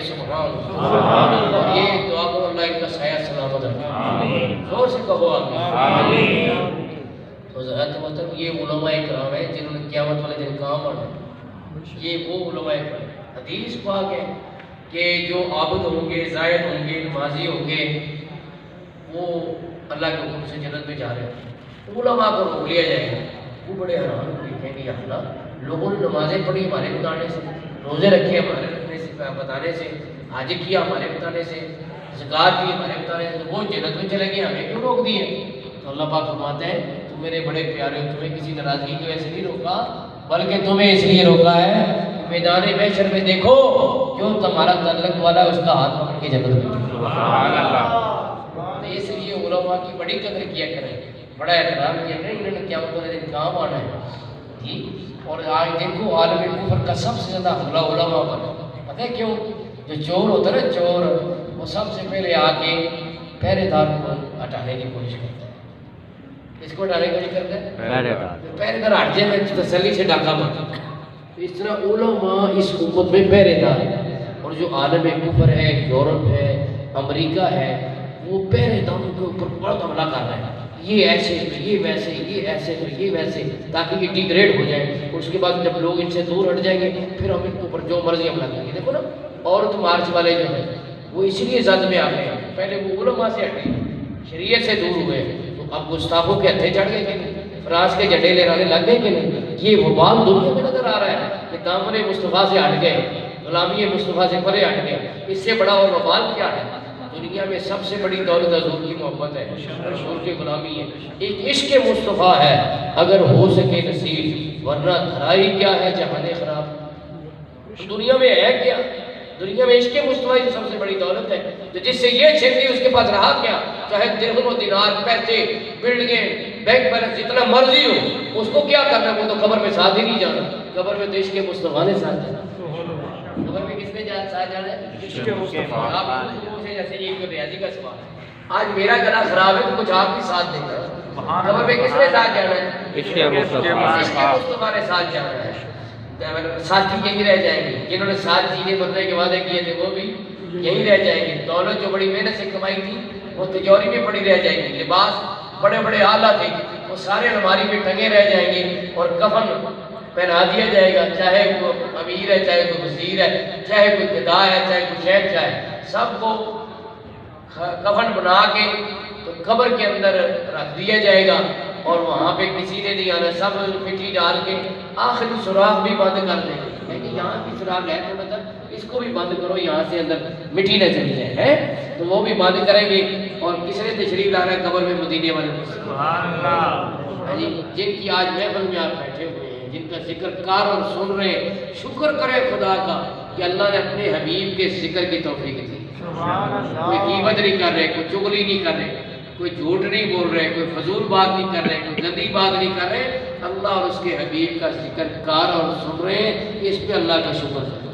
سبحان اللہ، اور یہ دعا کو اللہ ان کا سایہ سلامت رکھے، زور سے کہو آمین۔ تو حضرت محترم یہ علماء کرام ہیں جنہوں نے قیامت والے دن کام آنا، یہ وہ علماء کرام۔ حدیث پاک ہے کہ جو عابد ہوں گے، زاہد ہوں گے، نمازی ہوں گے، وہ اللہ کے حکم سے جنت میں جا رہے ہیں۔ علماء کو روک لیا جائے گا، وہ بڑے حیران ہوں گے، کہیں گے یا اللہ، لوگوں نے نمازیں پڑھی ہمارے بتانے سے، روزے رکھے ہمارے رکھنے سے بتانے سے، حج کیا ہمارے بتانے سے، زکوٰۃ دی ہمارے بتانے سے، وہ جنت میں چلے گئے، ہمیں کیوں روک دیے؟ تو اللہ پاک فرماتے ہیں تم میرے بڑے پیارے ہو، تمہیں کسی ناراضگی کی وجہ سے نہیں روکا، بلکہ تمہیں اس لیے روکا ہے کہ میدان محشر میں دیکھو جو تمہارا تعلق والا ہے اس کا ہاتھ پکڑ کے جنت میں۔ سبحان اللہ۔ تو اس لیے علماء کی بڑی قدر کیا کریں، بڑا احترام کیا کریں، انہوں نے قیامت والے دن کام آنا ہے جی۔ اور آج دیکھو عالم کفر کا سب سے زیادہ حملہ علماء پر ہے، پتہ ہے کیوں؟ جو چور ہوتا ہے نا چور، وہ سب سے پہلے آ کے پہرے دار کو ہٹانے کی کوشش کرتا ہے۔ اس کو ہٹانے کی کوشش کرتا ہے، پہرے دار ہٹ جائے میں تسلی سے ڈاکہ مارتا ہوں۔ اس طرح علماء اس امت میں پہرے دار ہیں، اور جو عالم کفر ہے، یورپ ہے، امریکہ ہے، وہ پہرے داروں کے اوپر بہت حملہ کر رہے ہیں، یہ ایسے یہ ویسے، یہ ایسے یہ ویسے، تاکہ یہ ڈیگریڈ ہو جائے، اور اس کے بعد جب لوگ ان سے دور ہٹ جائیں گے پھر ہم ان کے اوپر جو مرضی حملہ کریں گے۔ دیکھو نا عورت مارچ والے جو ہیں وہ اس لیے زد میں آ گئے، پہلے وہ علماء سے ہٹے، شریعت سے دور ہوئے، تو اب گستاخوں کے ہتھے چڑھ گئے کہ نہیں، فرانس کے جھنڈے لہرانے لگ گئے کہ نہیں۔ یہ وبال دنیا میں نظر آ رہا ہے کہ دامن مصطفیٰ سے ہٹ گئے، غلامی مصطفیٰ سے پرے ہٹ گئے، اس سے بڑا اور وبال کیا ہے؟ دنیا میں سب سے بڑی دولت حضور کی محبت ہے، رسول کی غلامی ہے، ایک عشق مصطفیٰ ہے، اگر ہو سکے نصیب، ورنہ دھرائی کیا ہے جہان خراب۔ دنیا میں ہے کیا؟ دنیا میں عشق مصطفیٰ کی سب سے بڑی دولت ہے، تو جس سے یہ چھن گئی اس کے پاس رہا کیا؟ چاہے درہم و دینار، پیسے، بلڈنگیں، بینک بیلنس جتنا مرضی ہو، اس کو کیا کرنا؟ وہ تو قبر میں ساتھ ہی نہیں جانا، قبر میں تو عشق مصطفیٰ نے ساتھ جانا۔ قبر میں کس نے ساتھ جانا ہے؟ عشق مصطفیٰ۔ آپ لوگوں سے جیسے یہ کوئی ریاضی کا سوال ہے، آج میرا گلا خراب ہے تو کچھ آپ بھی ساتھ دیں گے، قبر میں کس نے ساتھ جانا ہے؟ عشق مصطفیٰ نے ساتھ جانا ہے۔ ساتھی یہیں رہ جائیں گے، جنہوں نے ساتھ چیزیں بدلنے کے وعدے کیے تھے وہ بھی یہیں رہ جائیں گے، دولت جو بڑی محنت سے کمائی تھی وہ تجوری میں پڑی رہ جائیں گی، لباس بڑے بڑے اعلیٰ تھے وہ سارے الماری میں ٹنگے رہ جائیں گے، اور کفن پہنا دیا جائے گا، چاہے وہ امیر ہے، چاہے کوئی وزیر ہے، چاہے کوئی گدا ہے، چاہے کوئی شہنشاہ ہے، سب کو کفن بنا کے تو قبر کے اندر رکھ دیا جائے گا، اور وہاں پہ کسی نے نہیں آنا، سب مٹی ڈال کے آخری سوراخ بھی بند کر دیں گے کہ یہاں کی سوراخ ہے تو مطلب اس کو بھی بند کرو، یہاں سے اندر مٹی نہ چلی جائے، تو وہ بھی بند کریں گے۔ اور کس نے تشریف لانا ہے قبر میں؟ مدینے والے، جن کی آج محفل میں آپ بیٹھے ہوئے ہیں، جن کا ذکر کار اور سن رہے ہیں، شکر کرے خدا کا کہ اللہ نے اپنے حبیب کے ذکر کی توفیق دی۔ کوئی غیبت نہیں کر رہے، کوئی چغلی نہیں کر رہے، کوئی جھوٹ نہیں بول رہے، کوئی فضول بات نہیں کر رہے، کوئی گندی بات نہیں کر رہے، اللہ اور اس کے حبیب کا ذکر کار اور سن رہے ہیں، اس پہ اللہ کا شکر ہے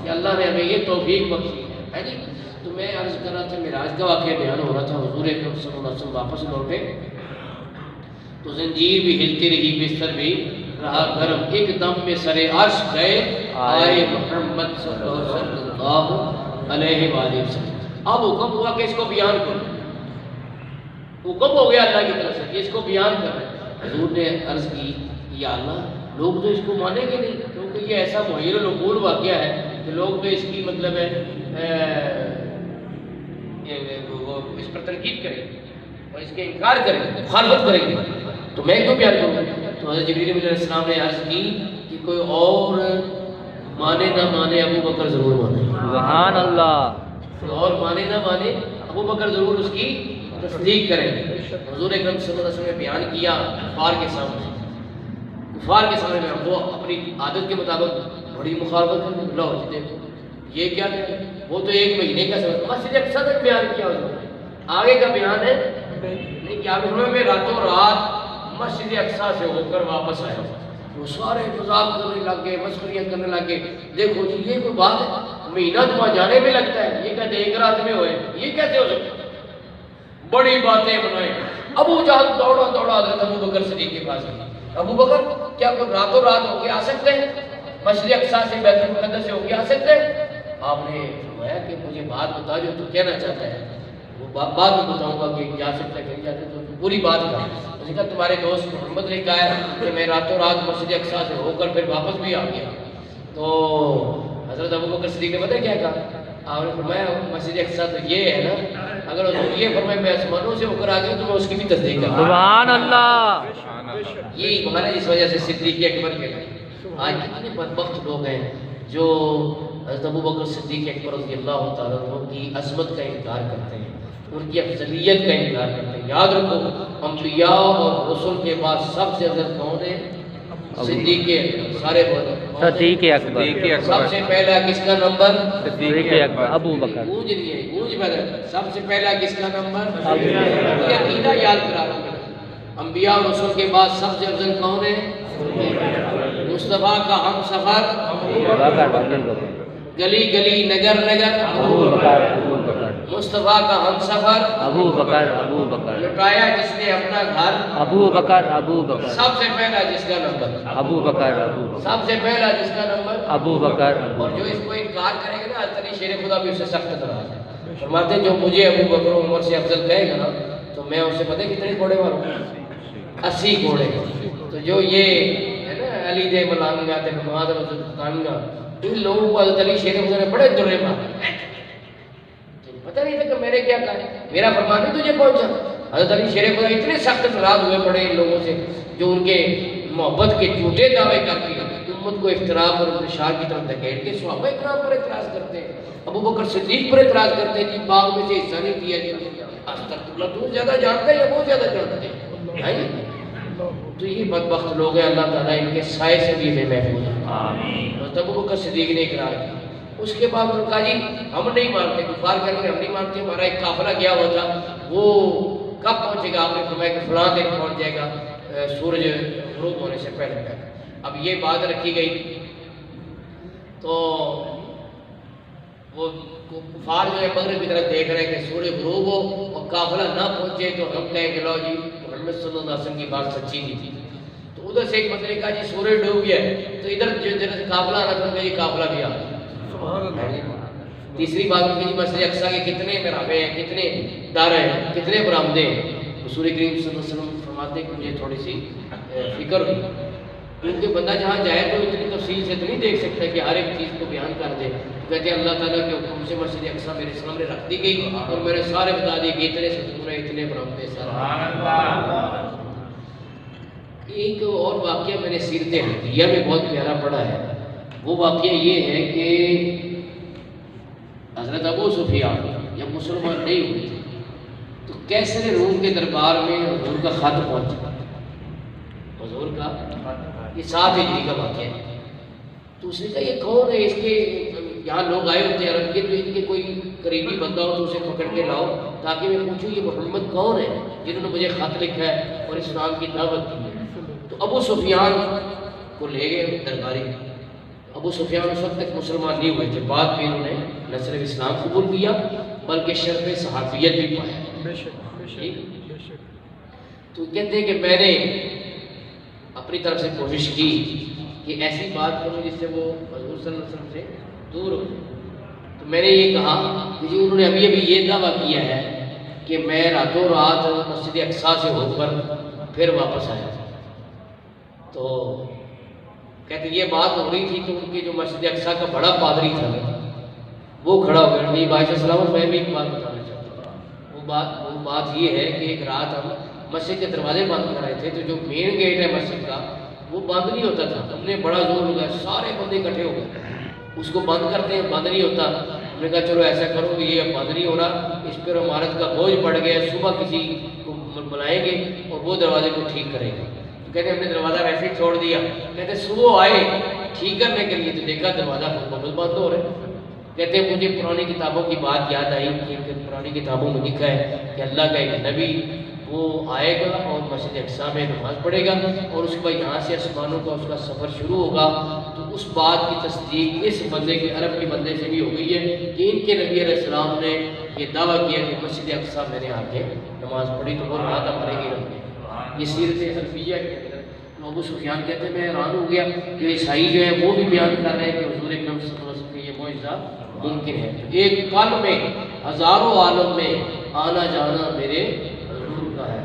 کہ اللہ نے ہمیں یہ توفیق بخشی ہے جی۔ تو میں عرض کر رہا تھا، معراج کا واقعہ بیان ہو رہا تھا، حضور اکرم صلی اللہ علیہ وسلم واپس لوٹے تو زنجیر بھی ہلتی رہی، بستر بھی رہا گرم، ایک دم میں سر عرش گئے آئے محمد صلی اللہ علیہ وآلہ وسلم۔ اب حکم ہوا کہ اس کو بیان کرو، حکم ہو گیا اللہ کی طرف سے کہ اس کو بیان کر رہے ہیں۔ حضور نے عرض کی یا اللہ لوگ تو اس کو مانیں گے نہیں، کیونکہ یہ ایسا محیر العقول واقعہ ہے کہ لوگ تو اس کی مطلب ہے اس پر تنقید کریں گے اور اس کے انکار کریں گے، مخالفت کریں گے، تو میں کیوں بیان کروں؟ تو حضرت جبریل علیہ السلام نے عرض کی کہ کوئی اور مانے نہ مانے ابو بکر ضرور مانے، سبحان اللہ، کوئی اور مانے نہ مانے ابو بکر ضرور اس کی تصدیق کریں گے۔ حضور اکرم صلی اللہ علیہ وسلم نے بیان کیا کفار کے سامنے، کفار کے سامنے میں وہ اپنی عادت کے مطابق بڑی مخالفت کرنے لو جی دیکھو یہ کیا ہے، وہ تو ایک مہینے کا سفر مسجد اقصیٰ تک بیان کیا حضور نے، آگے کا بیان ہے نہیں کیا میں راتوں رات مسجد اقصیٰ سے ہو کر واپس آیا، وہ سارے مذاق کرنے لگ گئے، مسخریاں کرنے لگ گئے، دیکھو جی یہ کوئی بات ہے، مہینہ تو وہاں جانے میں لگتا ہے، یہ کہتے ایک رات میں ہوئے، یہ کیسے ہو سکتا ہے؟ بڑی باتیں بنائیں۔ ابو جہل دوڑا دوڑا حضرت ابو بکر صدیق کے پاس گیا، ابو بکر کیا کوئی راتوں رات ہو کے آ سکتے ہیں؟ مسجد اقصیٰ سے بیت المقدس سے ہو کے آ سکتے ہیں؟ آپ نے فرمایا کہ مجھے بات بتا جو تو کہنا چاہتا ہے، وہ بعد میں بتاؤں گا کہ جا سکتا ہے کہ نہیں جا سکتا، تو پوری بات کہا۔ اس نے کہا تمہارے دوست محمد نے کہا ہے کہ میں راتوں رات مسجد اقصیٰ سے ہو کر پھر واپس بھی آ گیا۔ تو حضرت ابوبکر صدیق نے پتہ کیا کہا؟ آپ نے فرمایا مسجد اقصیٰ تو یہ ہے نا، اگر حضور یہ فرمائے میں آسمانوں سے ہو کر آ گیا تو میں اس کی بھی تصدیق کروں۔ سبحان اللہ۔ یہی بہانا جس وجہ سے صدیق اکبر کے لئے آج کتنے بدبخت لوگ ہیں جو حضرت ابوبکر صدیق اکبر رضی اللہ تعالیٰ عنہ کی عظمت کا انکار کرتے ہیں، ان کی افضلیت کا انکار کرتے ہیں۔ یاد رکھو انبیاء اور رسول کے بعد سب سے افضل کون ہے؟ صدیق اکبر۔ سارے صدیق اکبر۔ سب سے پہلا کس کا نمبر؟ صدیق اکبر ابو بکر۔ گونج لیے گونج بدل، سب سے پہلا کس کا نمبر؟ یہ عقیدہ یاد کرا رہا ہوں۔ انبیاء اور رسول کے بعد سب سے افضل کون ہے؟ مصطفیٰ کا ہم سفر گلی گلی نگر نگر مصطفیٰ کا ہم سفر ابو بکر ابو بکر۔ لٹایا جس نے اپنا گھر ابو بکر ابو بکر۔ سب سے پہلا جس کا نمبر ابو بکر ابو بکر۔ سب سے پہلا جس کا نمبر ابو بکر۔ اور جو اس کو انکار کرے گا نا، حضرت علی شیر خدا بھی اسے سخت ناراض ہے۔ فرماتے ہیں جو مجھے ابو بکر و عمر سے افضل کہے گا نا تو میں اسے پتہ کتنے گھوڑے ماروں؟ 80 گھوڑے۔ تو جو یہ ہے نا علی دے ملانگا تے نماز وزدانگا، ان لوگوں کو حضرت علی شیر خدا نے بڑے درے مارے، پتہ نہیں تھا کہ میرے کیا کہا ہے، میرا فرمان نہیں تجھے پہنچا۔ حضرت علی شیر خدا اتنے سخت ناراض ہوئے پڑے ان لوگوں سے جو ان کے محبت کے جھوٹے دعوے کر کے امت کو اختراف اور انتشار کی طرف دھکیل کے صحابہ کرام پر اعتراض کرتے ہیں، ابو بکر صدیق پر اعتراض کرتے ہیں، جی باغ میں سے حصہ نہیں دیا گیا۔ استغفر اللہ، تو زیادہ جانتے ہیں یا بہت زیادہ جانتے ہیں؟ تو یہ بدبخت لوگ ہیں، اللہ تعالیٰ ان کے سائے سے بھی ہمیں محفوظ ہے۔ آمین۔ ابو بکر صدیق نے اقرار کیا۔ اس کے بعد انہوں نے کہا جی ہم نہیں مانتے، کفار کہنے کہ ہم نہیں مانتے، ہمارا ایک قافلہ گیا ہوا تھا، وہ کب پہنچے گا؟ آپ نے فرمایا کہ فلاں دن پہنچ جائے گا سورج غروب ہونے سے پہلے تک۔ اب یہ بات رکھی گئی تو وہ کفار جو ہے مغرب کی طرف دیکھ رہے ہیں کہ سورج غروب ہو اور قافلہ نہ پہنچے تو ہم کہیں کہ لو جی محمد صلی اللہ علیہ وسلم کی بات سچی نہیں تھی۔ تو ادھر سے ایک بندے نے کہا جی سورج ڈوب گیا ہے، تو ادھر سے قافلہ آنا تھا کہ یہ قافلہ بھی آ گیا۔ تیسری بات کہ جی مسجد اقصیٰ کے کتنے محرابیں ہیں، کتنے داریں ہیں، کتنے برآمدے ہیں؟ رسول کریم صلی اللہ علیہ وسلم فرماتے ہیں کہ مجھے تھوڑی سی فکر ہوئی، کیونکہ بندہ جہاں جائے تو اتنی تفصیل سے تو نہیں دیکھ سکتا کہ ہر ایک چیز کو بیان کر دے۔ کہتے ہیں اللہ تعالیٰ کے حکم سے مسجد اقصیٰ میرے سامنے رکھ دی گئی اور میرے سارے بتا دیے کہ اتنے ستون ہیں، اتنے برآمدے سارے۔ ایک اور واقعہ میں نے سیرت حمدیہ میں بہت پیارا پڑھا ہے، وہ واقعہ یہ ہے کہ حضرت ابو سفیان جب مسلمان نہیں ہوئے تو کیسر روم کے دربار میں حضور کا خط پہنچا، حضور کا یہ 7 ہجری کا واقعہ ہے۔ تو اس نے کہا یہ کون ہے؟ اس کے یہاں لوگ آئے ہوتے ہیں عرب کے، تو ان کے کوئی قریبی بندہ ہو تو اسے پکڑ کے لاؤ تاکہ میں پوچھوں یہ محمد کون ہے جنہوں نے مجھے خط لکھا ہے اور اسلام کی دعوت دی ہے۔ تو ابو سفیان کو لے گئے درباری۔ ابو سفیان اس وقت تک مسلمان نہیں ہوئے تھے، بعد میں انہوں نے نہ صرف اسلام قبول کیا بلکہ شرف صحابیت بھی پایا۔ تو کہتے ہیں کہ میں نے اپنی طرف سے کوشش کی کہ ایسی بات کروں جس سے وہ حضور صلی اللہ علیہ وسلم سے دور ہو۔ تو میں نے یہ کہا کہ جی انہوں نے ابھی یہ دعویٰ کیا ہے کہ میں راتوں رات مسجد اقصیٰ سے ہو کر پھر واپس آیا۔ تو کہتے یہ بات ہو رہی تھی تو ان کے جو مسجد اقصیٰ کا بڑا پادری تھا وہ کھڑا ہو گیا۔ میری بھائی السلام، میں بھی ایک بات بتانا چاہتا ہوں۔ وہ بات یہ ہے کہ ایک رات ہم مسجد کے دروازے بند کر رہے تھے، تو جو مین گیٹ ہے مسجد کا وہ بند نہیں ہوتا تھا۔ ہم نے بڑا زور لگایا، سارے بندے اکٹھے ہو گئے، اس کو بند کرتے ہیں، بند نہیں ہوتا۔ ہم نے کہا چلو ایسا کرو کہ یہ اب بند نہیں ہو رہا، اس پر عمارت کا بوجھ پڑ گیا، صبح کسی کو بلائیں گے اور وہ دروازے کو ٹھیک کرے گا۔ کہتے ہم نے دروازہ ویسے ہی چھوڑ دیا۔ کہتے صبح آئے ٹھیک کرنے کے لیے تو دیکھا دروازہ مکمل بند ہو رہا ہے۔ کہتے ہیں مجھے پرانی کتابوں کی بات یاد آئی کہ پرانی کتابوں میں لکھا ہے کہ اللہ کا ایک نبی وہ آئے گا اور مسجد اقصیٰ میں نماز پڑھے گا اور اس کے بعد یہاں سے آسمانوں کا اس کا سفر شروع ہوگا۔ تو اس بات کی تصدیق اس بندے کے عرب کے بندے سے بھی ہو گئی ہے کہ ان کے نبی علیہ السلام نے یہ دعویٰ کیا کہ مسجد اقصیٰ میں نے آ کے نماز پڑھی، تو وہ رات ہمارے علم میں۔ یہ سیرت حنفیہ کے اندر ابو سفیان کہتے ہیں میں حیران ہو گیا کہ عیسائی جو ہے وہ بھی بیان کر رہے ہیں کہ حضور اکرم صلی اللہ علیہ وسلم کے یہ معجزہ ممکن ہے. ایک پل میں ہزاروں عالم میں آنا جانا میرے حضور کا ہے.